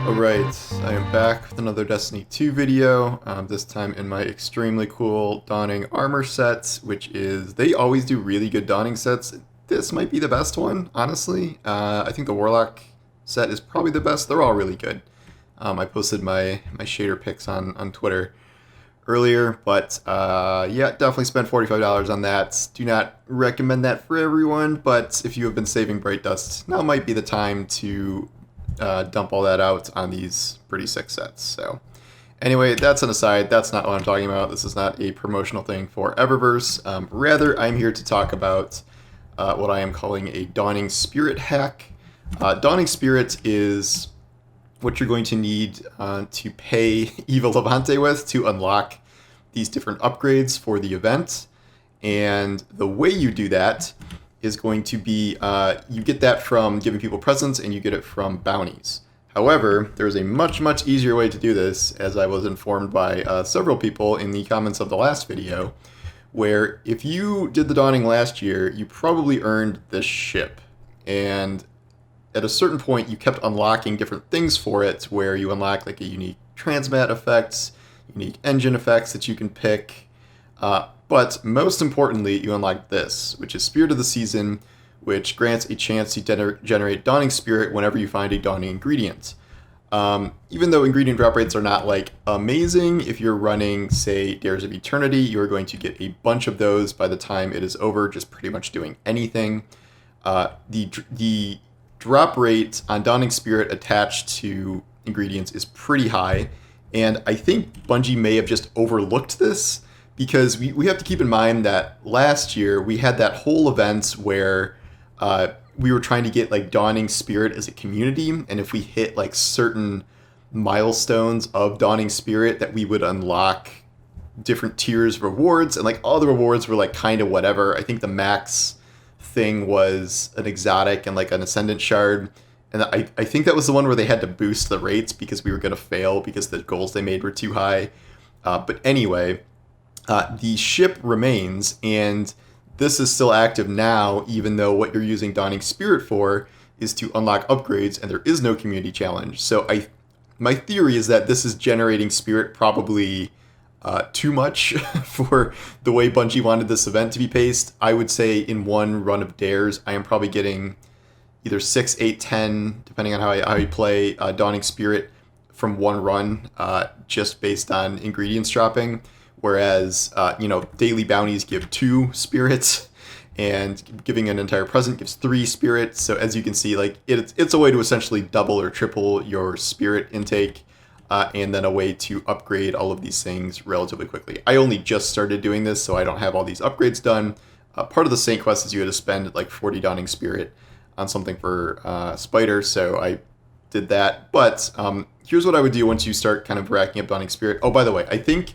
Alright, I am back with another Destiny 2 video, this time in my extremely cool Dawning armor set, which is, they always do really good Dawning sets. This might be the best one, honestly. I think the Warlock set is probably the best. They're all really good. I posted my shader pics on Twitter earlier, but yeah, definitely spent $45 on that. Do not recommend that for everyone, but if you have been saving Bright Dust, now might be the time to dump all that out on these pretty sick sets. So anyway, that's an aside. That's not what I'm talking about. This is not a promotional thing for Eververse. Rather, I'm here to talk about what I am calling a Dawning Spirit hack. Dawning Spirit is what you're going to need to pay Eva Levante with to unlock these different upgrades for the event. And the way you do that is going to be, you get that from giving people presents and you get it from bounties. However, there's a much, much easier way to do this, as I was informed by several people in the comments of the last video, where if you did the Dawning last year, you probably earned this ship. And at a certain point, you kept unlocking different things for it, where you unlock like a unique transmat effects, unique engine effects that you can pick, but most importantly, you unlock this, which is Spirit of the Season, which grants a chance to generate Dawning Spirit whenever you find a Dawning ingredient. Even though ingredient drop rates are not like amazing, if you're running, say, Dares of Eternity, you're going to get a bunch of those by the time it is over, just pretty much doing anything. The drop rate on Dawning Spirit attached to ingredients is pretty high, and I think Bungie may have just overlooked this, because we have to keep in mind that last year we had that whole event where we were trying to get like Dawning Spirit as a community, and if we hit like certain milestones of Dawning Spirit, that we would unlock different tiers of rewards, and like all the rewards were like kind of whatever. I think the max thing was an exotic and like an Ascendant shard, and I think that was the one where they had to boost the rates because we were going to fail because the goals they made were too high. But anyway, the ship remains, and this is still active now, even though what you're using Dawning Spirit for is to unlock upgrades, and there is no community challenge. So my theory is that this is generating Spirit probably too much for the way Bungie wanted this event to be paced. I would say in one run of Dares, I am probably getting either 6, 8, 10, depending on how you play, Dawning Spirit from one run, just based on ingredients dropping. Whereas, daily bounties give 2 spirits, and giving an entire present gives 3 spirits. So as you can see, like it's a way to essentially double or triple your spirit intake, and then a way to upgrade all of these things relatively quickly. I only just started doing this, so I don't have all these upgrades done. Part of the Saint quest is you had to spend like 40 Dawning Spirit on something for Spider, so I did that. But here's what I would do once you start kind of racking up Dawning Spirit. Oh, by the way, I think...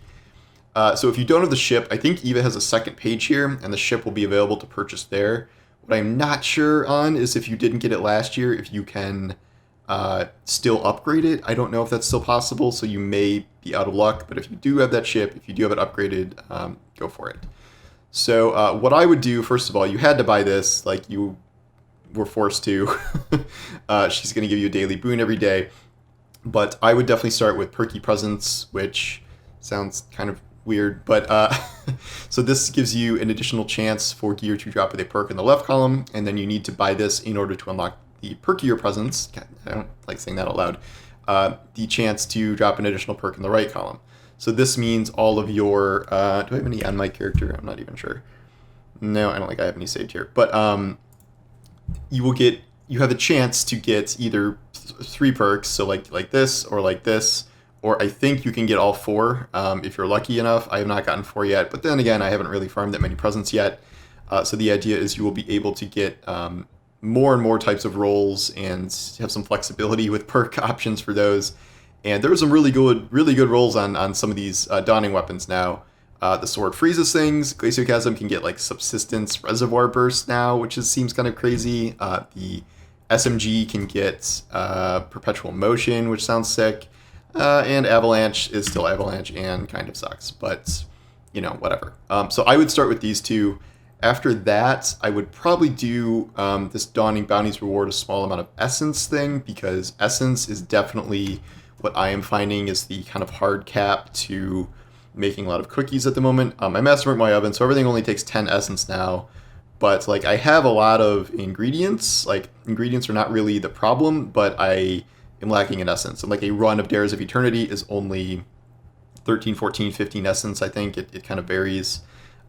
so if you don't have the ship, I think Eva has a second page here, and the ship will be available to purchase there. What I'm not sure on is if you didn't get it last year, if you can still upgrade it. I don't know if that's still possible, so you may be out of luck. But if you do have that ship, if you do have it upgraded, go for it. So what I would do, first of all, you had to buy this, like you were forced to. She's going to give you a daily boon every day. But I would definitely start with Perky Presents, which sounds kind of weird, but so this gives you an additional chance for gear to drop with a perk in the left column, and then you need to buy this in order to unlock the perkier presents. God, I don't like saying that out loud. The chance to drop an additional perk in the right column. So this means all of your do I have any on my character? I'm not even sure. No, I don't think I have any saved here, but you have the chance to get either 3 perks, so like this or like this, or I think you can get all 4 if you're lucky enough. I have not gotten 4 yet, but then again, I haven't really farmed that many presents yet. So the idea is you will be able to get more and more types of rolls and have some flexibility with perk options for those. And there are some really good rolls on some of these Dawning weapons now. The sword freezes things. GLACIOCLASMO can get like subsistence reservoir burst now, which seems kind of crazy. The SMG can get perpetual motion, which sounds sick. And Avalanche is still Avalanche and kind of sucks, but, whatever. So I would start with these 2, After that, I would probably do this Dawning Bounties reward a small amount of Essence thing, because Essence is definitely what I am finding is the kind of hard cap to making a lot of cookies at the moment. I masterwork my oven, so everything only takes 10 Essence now. But like I have a lot of ingredients. Like ingredients are not really the problem, but I am lacking in Essence. And like a run of Dares of Eternity is only 13, 14, 15 Essence, I think. It kind of varies.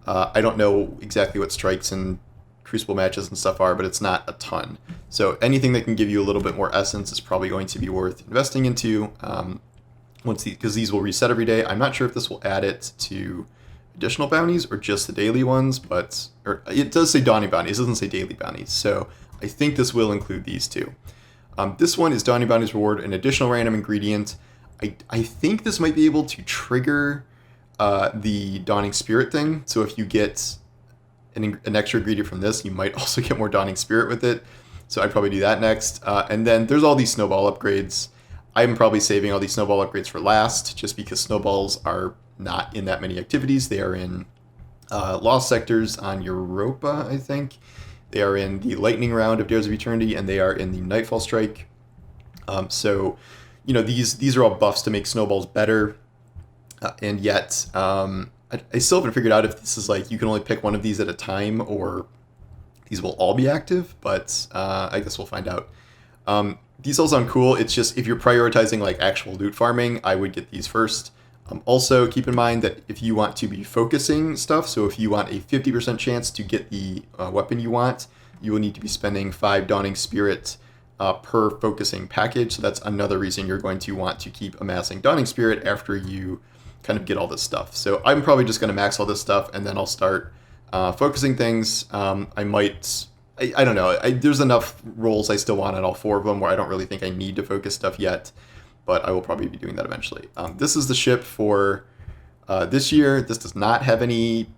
I don't know exactly what strikes and Crucible matches and stuff are, but it's not a ton. So anything that can give you a little bit more Essence is probably going to be worth investing into. Because these will reset every day. I'm not sure if this will add it to additional bounties or just the daily ones, but it does say Dawning Bounties. It doesn't say daily bounties. So I think this will include these two. This one is Dawning Bounties reward an additional random ingredient. I think this might be able to trigger the Dawning Spirit thing. So if you get an extra ingredient from this, you might also get more Dawning Spirit with it. So I'd probably do that next. And then there's all these snowball upgrades. I'm probably saving all these snowball upgrades for last, just because snowballs are not in that many activities. They are in Lost Sectors on Europa, I think. They are in the Lightning Round of Dares of Eternity, and they are in the Nightfall Strike. So, you know, these are all buffs to make snowballs better. And yet, I still haven't figured out if this is like you can only pick one of these at a time, or these will all be active, but I guess we'll find out. These all sound cool. It's just if you're prioritizing like actual loot farming, I would get these first. Also, keep in mind that if you want to be focusing stuff, so if you want a 50% chance to get the weapon you want, you will need to be spending 5 Dawning Spirit per focusing package. So that's another reason you're going to want to keep amassing Dawning Spirit after you kind of get all this stuff. So I'm probably just going to max all this stuff, and then I'll start focusing things. I don't know. There's enough roles I still want on all 4 of them where I don't really think I need to focus stuff yet, but I will probably be doing that eventually. This is the ship for this year. This does not have any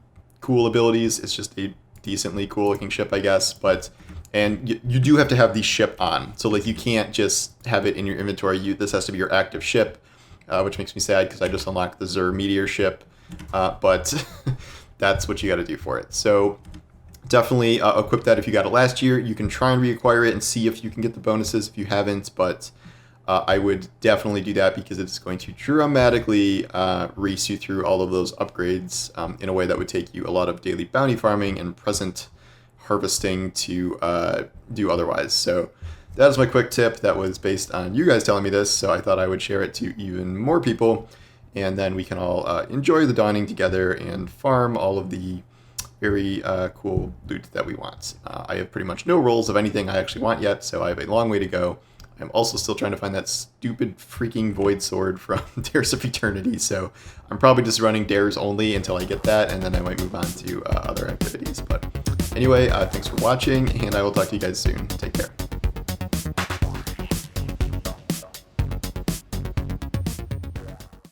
cool abilities. It's just a decently cool looking ship, I guess. And you do have to have the ship on. So like you can't just have it in your inventory. This has to be your active ship, which makes me sad because I just unlocked the Zur Meteor ship. But that's what you got to do for it. So definitely equip that if you got it last year. You can try and reacquire it and see if you can get the bonuses if you haven't, but I would definitely do that because it's going to dramatically race you through all of those upgrades in a way that would take you a lot of daily bounty farming and present harvesting to do otherwise. So that is my quick tip that was based on you guys telling me this, so I thought I would share it to even more people, and then we can all enjoy the dawning together and farm all of the very cool loot that we want. I have pretty much no rolls of anything I actually want yet, so I have a long way to go. I'm also still trying to find that stupid freaking Void Sword from Dares of Eternity, so I'm probably just running Dares only until I get that, and then I might move on to other activities. But anyway, thanks for watching, and I will talk to you guys soon. Take care.